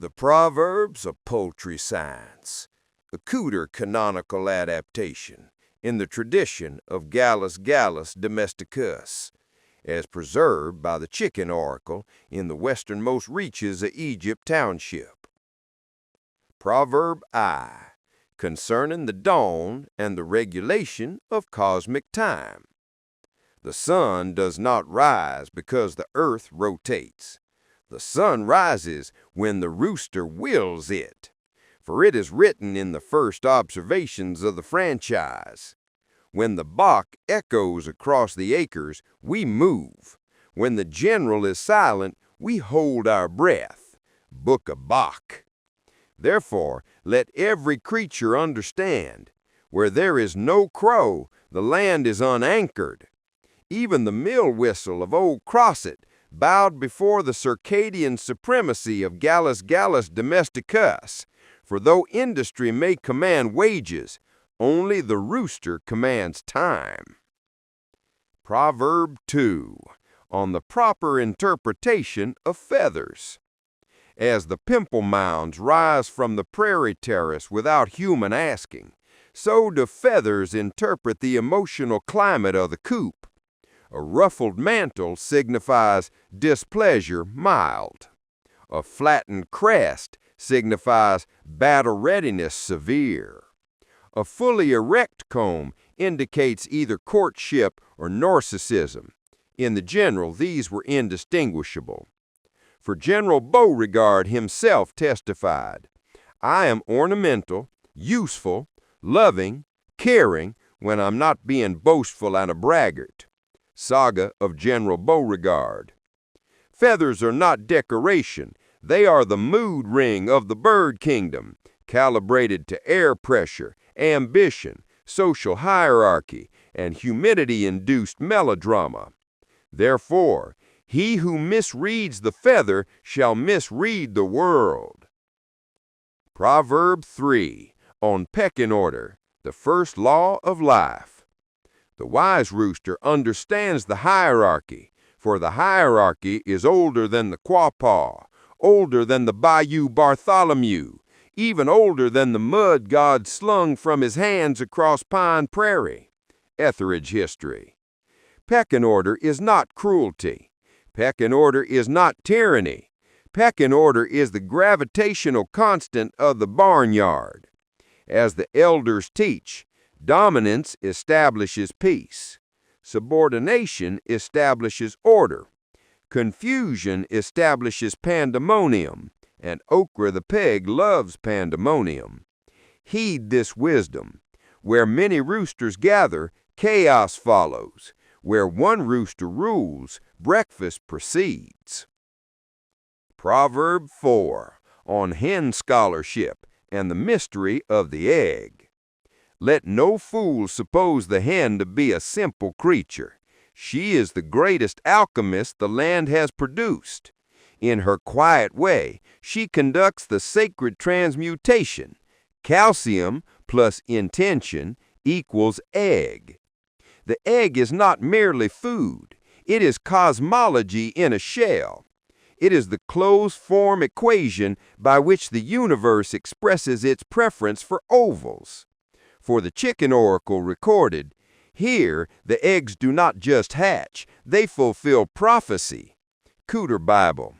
The Proverbs of Poultry Science, a cooter canonical adaptation in the tradition of Gallus Gallus domesticus, as preserved by the chicken oracle in the westernmost reaches of Egypt township. Proverb I, concerning the dawn and the regulation of cosmic time. The sun does not rise because the earth rotates. The sun rises when the rooster wills it, for it is written in the first observations of the franchise. When the Bach echoes across the acres, we move. When the general is silent, we hold our breath. Book of Bach. Therefore, let every creature understand, where there is no crow, the land is unanchored. Even the mill whistle of old Crosset bowed before the circadian supremacy of Gallus Gallus domesticus, for though industry may command wages, only the rooster commands time. Proverb 2, on the proper interpretation of feathers. As the pimple mounds rise from the prairie terrace without human asking, so do feathers interpret the emotional climate of the coop. A ruffled mantle signifies displeasure mild. A flattened crest signifies battle readiness severe. A fully erect comb indicates either courtship or narcissism. In the general, these were indistinguishable. For General Beauregard himself testified, "I am ornamental, useful, loving, caring when I'm not being boastful and a braggart." Saga of General Beauregard. Feathers are not decoration. They are the mood ring of the bird kingdom, calibrated to air pressure, ambition, social hierarchy, and humidity-induced melodrama. Therefore, he who misreads the feather shall misread the world. Proverb 3, on pecking order, the first law of life. The wise rooster understands the hierarchy, for the hierarchy is older than the quapaw, older than the Bayou Bartholomew, even older than the mud God slung from his hands across Pine Prairie. Etheridge History. Pecking order is not cruelty. Pecking order is not tyranny. Pecking order is the gravitational constant of the barnyard. As the elders teach, dominance establishes peace. Subordination establishes order. Confusion establishes pandemonium, and Okra the peg loves pandemonium. Heed this wisdom. Where many roosters gather, chaos follows. Where one rooster rules, breakfast proceeds. Proverb 4, on hen scholarship and the mystery of the egg. Let no fool suppose the hen to be a simple creature. She is the greatest alchemist the land has produced. In her quiet way, she conducts the sacred transmutation. Calcium plus intention equals egg. The egg is not merely food. It is cosmology in a shell. It is the closed-form equation by which the universe expresses its preference for ovals. For the chicken oracle recorded, here the eggs do not just hatch, they fulfill prophecy. Cooter Bible.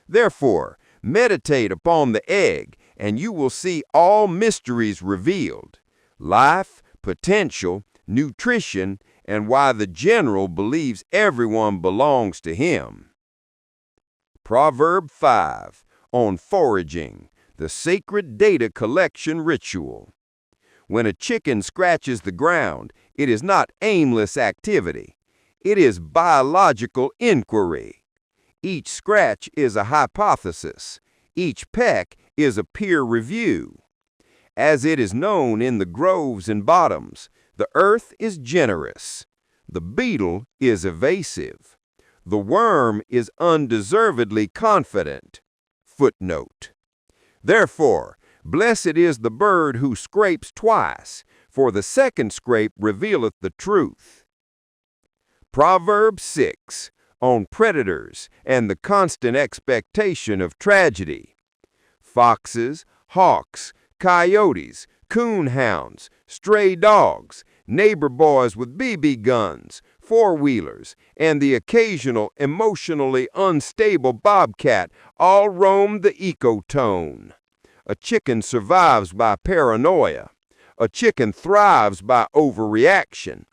Therefore, meditate upon the egg, and you will see all mysteries revealed: life, potential, nutrition, and why the general believes everyone belongs to him. Proverb 5, on foraging, the sacred data collection ritual. When a chicken scratches the ground, it is not aimless activity. It is biological inquiry. Each scratch is a hypothesis. Each peck is a peer review. As it is known in the groves and bottoms, the earth is generous. The beetle is evasive. The worm is undeservedly confident. Footnote. Therefore, blessed is the bird who scrapes twice, for the second scrape revealeth the truth. Proverb 6, on predators and the constant expectation of tragedy. foxes, hawks, coyotes, coonhounds, stray dogs, neighbor boys with BB guns, four-wheelers, and the occasional emotionally unstable bobcat all roam the ecotone. A chicken survives by paranoia. A chicken thrives by overreaction.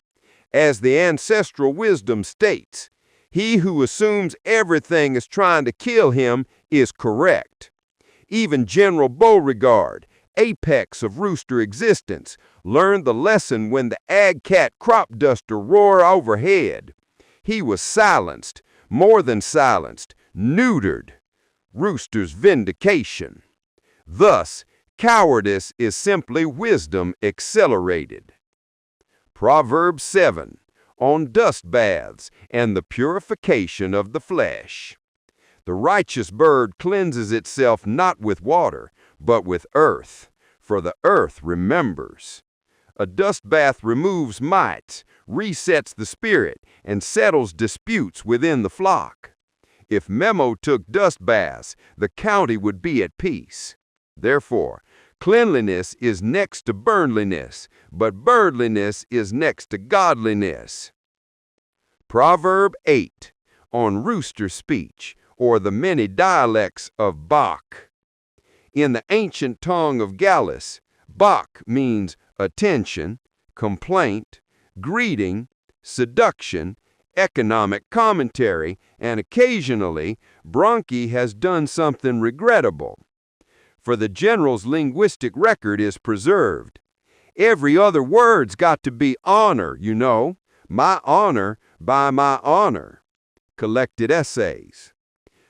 As the ancestral wisdom states, he who assumes everything is trying to kill him is correct. Even General Beauregard, apex of rooster existence, learned the lesson when the ag-cat crop duster roared overhead. He was silenced, more than silenced, neutered. Rooster's vindication. Thus, cowardice is simply wisdom accelerated. Proverbs 7, on dust baths and the purification of the flesh. The righteous bird cleanses itself not with water, but with earth, for the earth remembers. A dust bath removes mites, resets the spirit, and settles disputes within the flock. If Memo took dust baths, the county would be at peace. Therefore, cleanliness is next to burnliness, but birdliness is next to godliness. Proverb 8, on rooster speech, or the many dialects of Bach. In the ancient tongue of Gallus, Bach means attention, complaint, greeting, seduction, economic commentary, and occasionally, Bronchi has done something regrettable. For the general's linguistic record is preserved. Every other word's got to be honor, you know. My honor by my honor. Collected essays.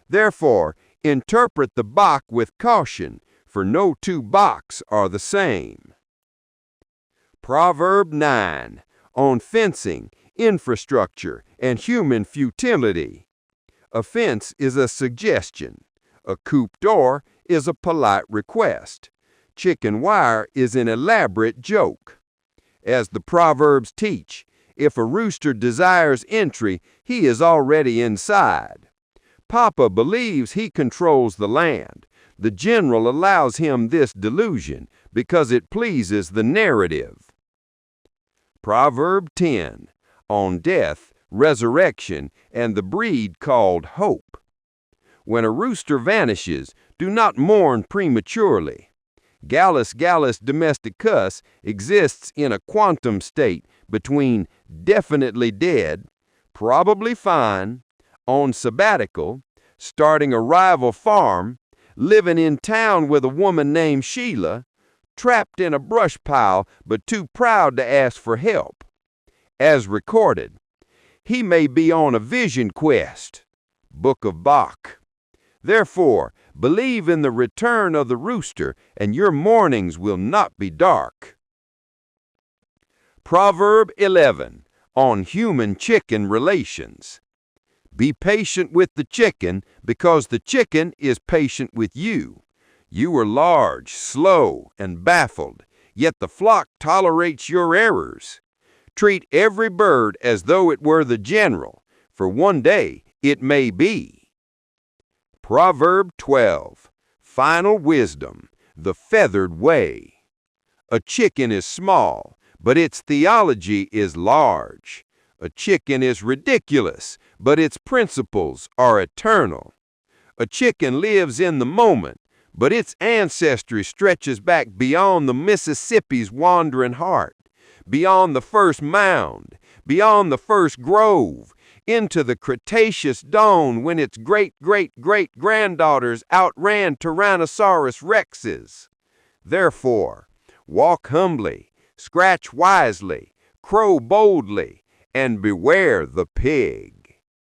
Therefore, interpret the Bach with caution, for no two Bachs are the same. Proverb 9, on fencing, infrastructure, and human futility. A fence is a suggestion. A coop door is a polite request. Chicken wire is an elaborate joke. As the Proverbs teach, if a rooster desires entry, he is already inside. Papa believes he controls the land. The general allows him this delusion because it pleases the narrative. Proverb 10, on death, resurrection, and the breed called hope. When a rooster vanishes, do not mourn prematurely. Gallus domesticus exists in a quantum state between definitely dead, probably fine, on sabbatical, starting a rival farm, living in town with a woman named Sheila, trapped in a brush pile but too proud to ask for help. As recorded, he may be on a vision quest. Book of Bach. Therefore, believe in the return of the rooster, and your mornings will not be dark. Proverb 11, on human-chicken relations. Be patient with the chicken, because the chicken is patient with you. You are large, slow, and baffled, yet the flock tolerates your errors. Treat every bird as though it were the general, for one day it may be. Proverb 12, final wisdom, the feathered way. A chicken is small, but its theology is large. A chicken is ridiculous, but its principles are eternal. A chicken lives in the moment, but its ancestry stretches back beyond the Mississippi's wandering heart, beyond the first mound, beyond the first grove, into the Cretaceous dawn when its great-great-great-granddaughters outran Tyrannosaurus rexes. Therefore, walk humbly, scratch wisely, crow boldly, and beware the pig.